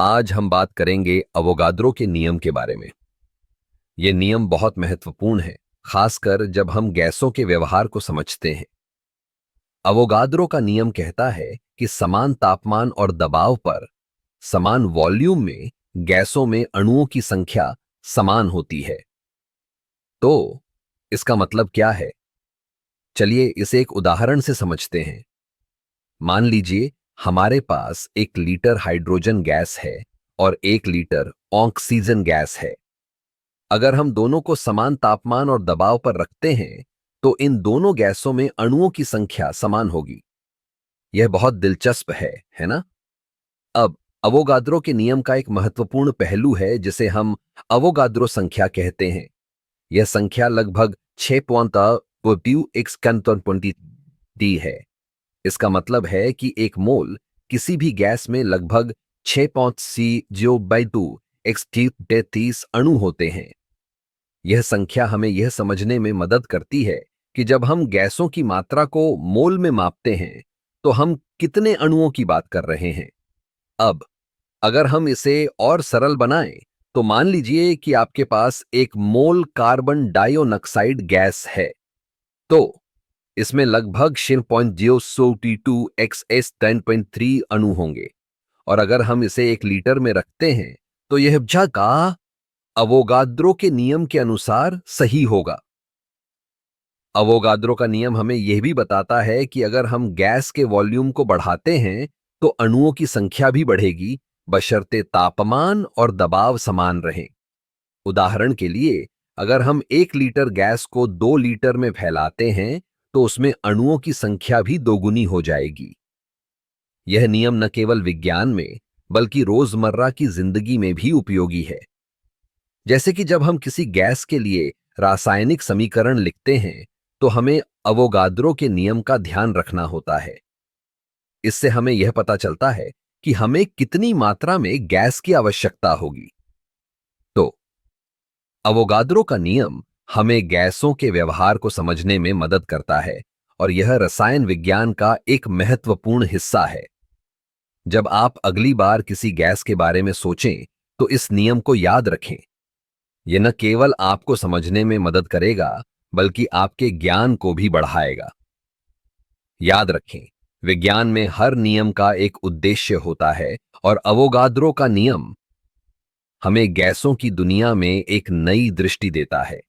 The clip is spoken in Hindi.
आज हम बात करेंगे अवोगाद्रो के नियम के बारे में। यह नियम बहुत महत्वपूर्ण है, खासकर जब हम गैसों के व्यवहार को समझते हैं। अवोगाद्रो का नियम कहता है कि समान तापमान और दबाव पर समान वॉल्यूम में गैसों में अणुओं की संख्या समान होती है। तो इसका मतलब क्या है? चलिए इसे एक उदाहरण से समझते हैं। मान लीजिए हमारे पास 1 लीटर हाइड्रोजन गैस है और 1 लीटर ऑक्सीजन गैस है। अगर हम दोनों को समान तापमान और दबाव पर रखते हैं तो इन दोनों गैसों में अणुओं की संख्या समान होगी। यह बहुत दिलचस्प है ना? अब अवोगाद्रो के नियम का एक महत्वपूर्ण पहलू है जिसे हम अवोगाद्रो संख्या कहते हैं। यह संख्या लगभग 6.2 है। इसका मतलब है कि एक मोल किसी भी गैस में लगभग 6.C02 एक्स अणु होते हैं। यह संख्या हमें यह समझने में मदद करती है कि जब हम गैसों की मात्रा को मोल में मापते हैं तो हम कितने अणुओं की बात कर रहे हैं। अब अगर हम इसे और सरल बनाएं तो मान लीजिए कि आपके पास 1 मोल कार्बन डाइऑक्साइड गैस है, तो इसमें लगभग 0.042 एक्सएस 10.3 अणु होंगे। और अगर हम इसे 1 लीटर में रखते हैं तो यह जगह अवोगाद्रो के नियम के अनुसार सही होगा। अवोगाद्रो का नियम हमें यह भी बताता है कि अगर हम गैस के वॉल्यूम को बढ़ाते हैं तो अणुओं की संख्या भी बढ़ेगी, बशर्ते तापमान और दबाव समान रहें। उदाहरण के लिए, अगर हम 1 लीटर गैस को 2 लीटर में फैलाते हैं तो उसमें अणुओं की संख्या भी दोगुनी हो जाएगी। यह नियम न केवल विज्ञान में बल्कि रोजमर्रा की जिंदगी में भी उपयोगी है। जैसे कि जब हम किसी गैस के लिए रासायनिक समीकरण लिखते हैं तो हमें अवोगाद्रो के नियम का ध्यान रखना होता है। इससे हमें यह पता चलता है कि हमें कितनी मात्रा में गैस की आवश्यकता होगी। तो अवोगाद्रो का नियम हमें गैसों के व्यवहार को समझने में मदद करता है और यह रसायन विज्ञान का एक महत्वपूर्ण हिस्सा है। जब आप अगली बार किसी गैस के बारे में सोचें तो इस नियम को याद रखें। यह न केवल आपको समझने में मदद करेगा बल्कि आपके ज्ञान को भी बढ़ाएगा। याद रखें, विज्ञान में हर नियम का एक उद्देश्य होता है और अवोगाद्रो का नियम हमें गैसों की दुनिया में एक नई दृष्टि देता है।